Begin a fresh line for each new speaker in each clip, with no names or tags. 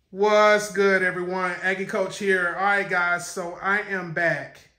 What's good, everyone? Aggie Coach here. All right, guys, so I am back,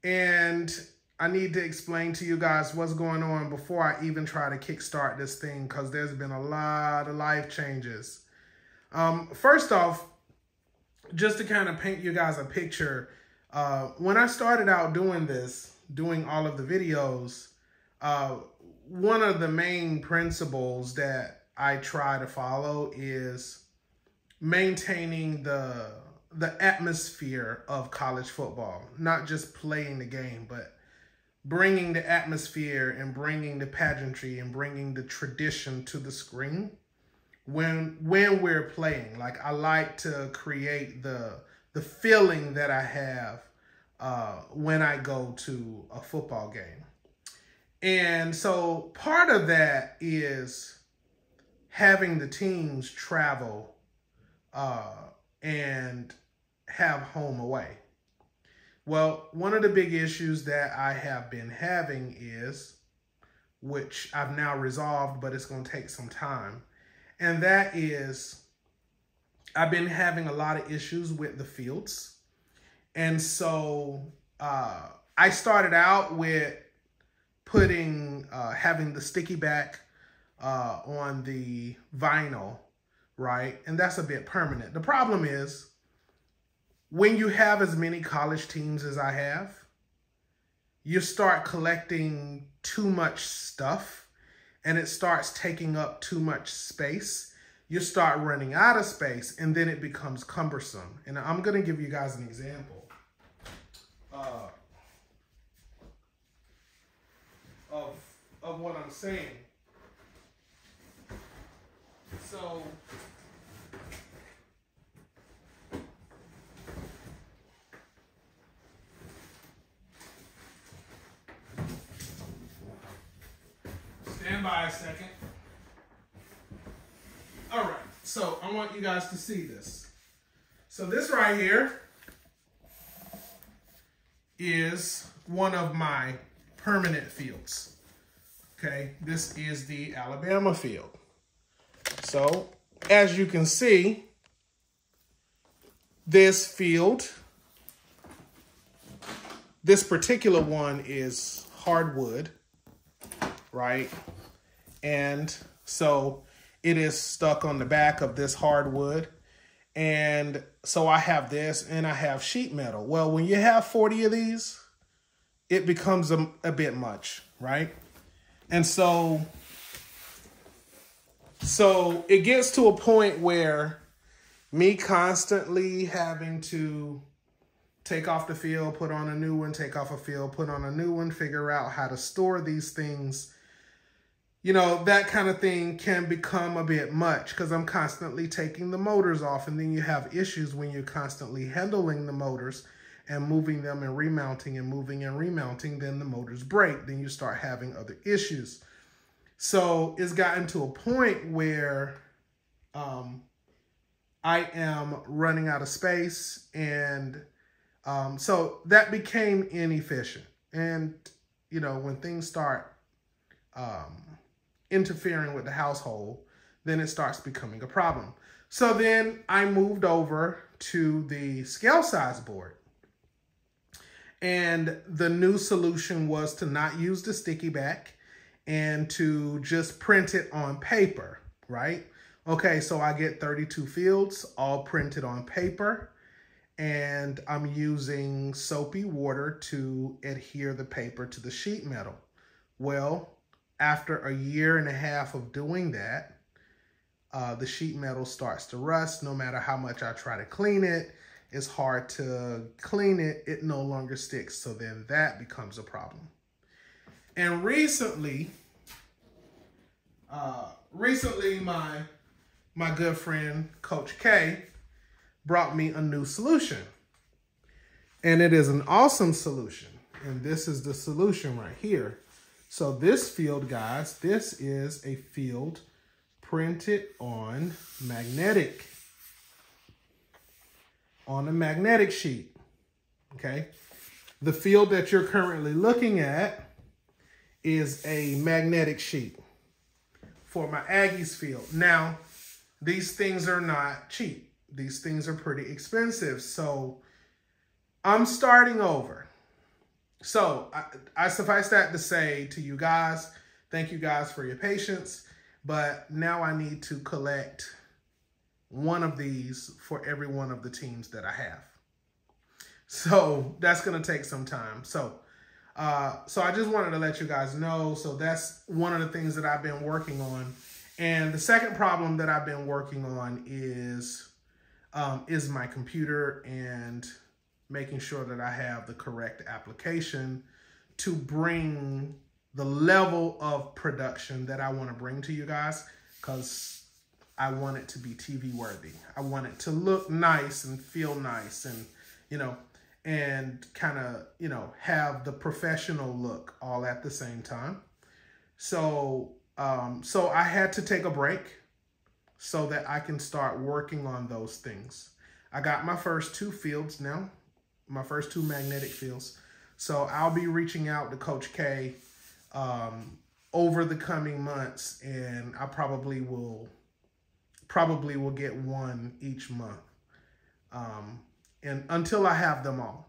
and I need to explain to you guys what's going on before I even try to kickstart this thing, because there's been a lot of life changes. First off, just to kind of paint you guys a picture, when I started out doing all of the videos, one of the main principles that I try to follow is maintaining the atmosphere of college football, not just playing the game, but bringing the atmosphere and bringing the pageantry and bringing the tradition to the screen when we're playing. Like, I like to create the feeling that I have when I go to a football game. And so part of that is having the teams travel and have home away. Well, one of the big issues that I have been having is, which I've now resolved, but it's going to take some time, and that is I've been having a lot of issues with the fields. And so I started out with having the sticky back on the vinyl, right? And that's a bit permanent. The problem is, when you have as many college teams as I have, you start collecting too much stuff and it starts taking up too much space. You start running out of space and then it becomes cumbersome. And I'm going to give you guys an example of what I'm saying. So stand by a second. All right, so I want you guys to see this. So this right here is one of my permanent fields. Okay, this is the Alabama field. So, as you can see, this field, this particular one is hardwood, right? And so it is stuck on the back of this hardwood. And so I have this and I have sheet metal. Well, when you have 40 of these, it becomes a bit much, right? And so it gets to a point where me constantly having to take off the field, put on a new one, take off a field, put on a new one, figure out how to store these things, you know, that kind of thing can become a bit much because I'm constantly taking the motors off. And then you have issues when you're constantly handling the motors and moving them and remounting and moving and remounting, then the motors break. Then you start having other issues. So it's gotten to a point where I am running out of space. And so that became inefficient. And, you know, when things start interfering with the household, then it starts becoming a problem. So then I moved over to the scale size board. And the new solution was to not use the sticky back and to just print it on paper, right? Okay, so I get 32 fields all printed on paper, and I'm using soapy water to adhere the paper to the sheet metal. Well, after a year and a half of doing that, the sheet metal starts to rust. No matter how much I try to clean it, it's hard to clean it. It no longer sticks. So then that becomes a problem. And recently my good friend, Coach K, brought me a new solution. And it is an awesome solution. And this is the solution right here. So this field, guys, this is a field printed on a magnetic sheet, okay? The field that you're currently looking at is a magnetic sheet for my Aggies field. Now, these things are not cheap. these things are pretty expensive. So I'm starting over. So I suffice that to say to you guys, thank you guys for your patience. But now I need to collect one of these for every one of the teams that I have. So that's going to take some time. So I just wanted to let you guys know. So that's one of the things that I've been working on. And the second problem that I've been working on is my computer and making sure that I have the correct application to bring the level of production that I want to bring to you guys, because I want it to be TV worthy. I want it to look nice and feel nice and, you know, and kind of, you know, have the professional look all at the same time. So, so I had to take a break so that I can start working on those things. I got my first 2 fields now, my first 2 magnetic fields. So I'll be reaching out to Coach K over the coming months, and I probably will get one each month, and until I have them all.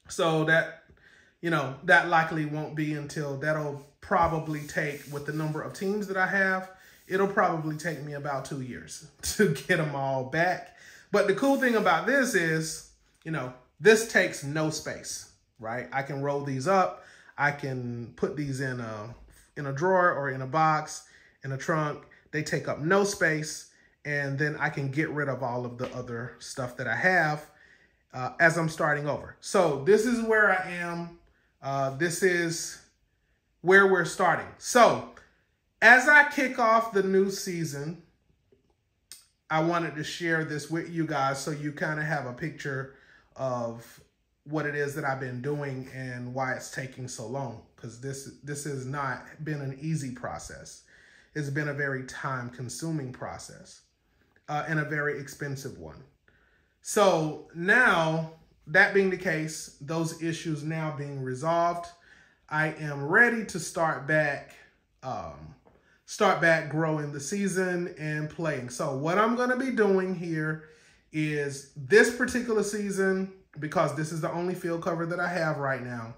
So that, you know, that likely won't be until, that'll probably take, with the number of teams that I have, it'll probably take me about 2 years to get them all back. But the cool thing about this is, you know, this takes no space, right? I can roll these up. I can put these in a drawer or in a box, in a trunk. They take up no space. And then I can get rid of all of the other stuff that I have as I'm starting over. So this is where I am. This is where we're starting. So as I kick off the new season, I wanted to share this with you guys so you kind of have a picture of what it is that I've been doing and why it's taking so long, because this has not been an easy process. It's been a very time-consuming process and a very expensive one. So now, that being the case, those issues now being resolved, I am ready to start back growing the season and playing. So what I'm going to be doing here is this particular season, because this is the only field cover that I have right now,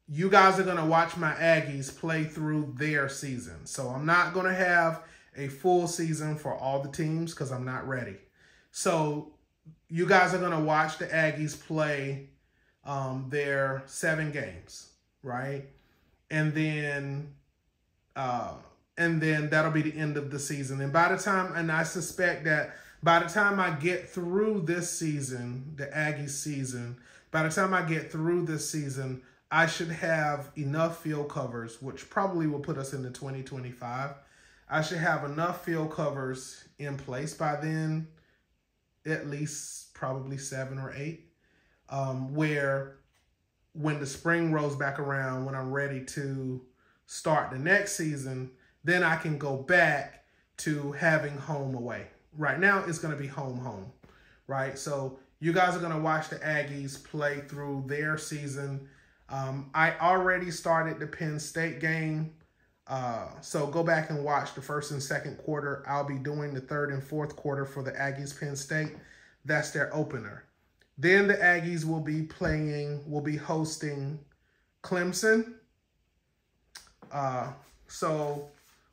you guys are going to watch my Aggies play through their season. So I'm not going to have a full season for all the teams because I'm not ready. So you guys are going to watch the Aggies play their 7 games, right? And then that'll be the end of the season. And by the time, and I suspect that by the time I get through this season, the Aggies season, by the time I get through this season, I should have enough field covers, which probably will put us into 2025. I should have enough field covers in place by then, at least probably 7 or 8, where when the spring rolls back around, when I'm ready to start the next season, then I can go back to having home away. Right now, it's going to be home, right? So you guys are going to watch the Aggies play through their season. I already started the Penn State game. So go back and watch the first and second quarter. I'll be doing the third and fourth quarter for the Aggies Penn State. That's their opener. Then the Aggies will be hosting Clemson. So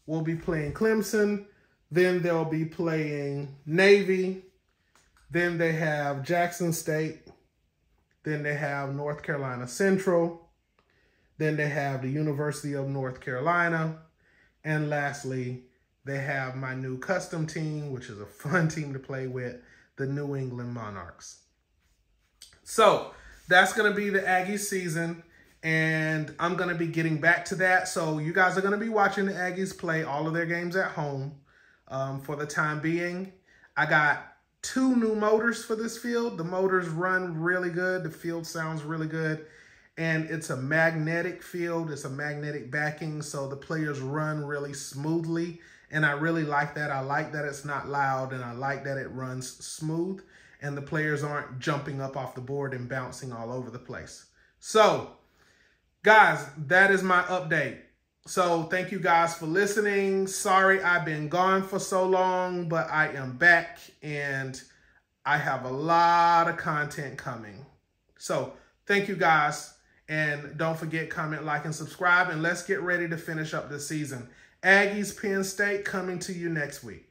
we'll be playing Clemson. Then they'll be playing Navy. Then they have Jackson State. Then they have North Carolina Central. Then they have the University of North Carolina. And lastly, they have my new custom team, which is a fun team to play with, the New England Monarchs. So that's going to be the Aggie season, and I'm going to be getting back to that. So you guys are going to be watching the Aggies play all of their games at home for the time being. I got 2 new motors for this field. The motors run really good. The field sounds really good. And it's a magnetic field. It's a magnetic backing, so the players run really smoothly. And I really like that. I like that it's not loud, and I like that it runs smooth. And the players aren't jumping up off the board and bouncing all over the place. So, guys, that is my update. So thank you guys for listening. Sorry I've been gone for so long, but I am back and I have a lot of content coming. So thank you guys. And don't forget, comment, like, and subscribe. And let's get ready to finish up this season. Aggies, Penn State coming to you next week.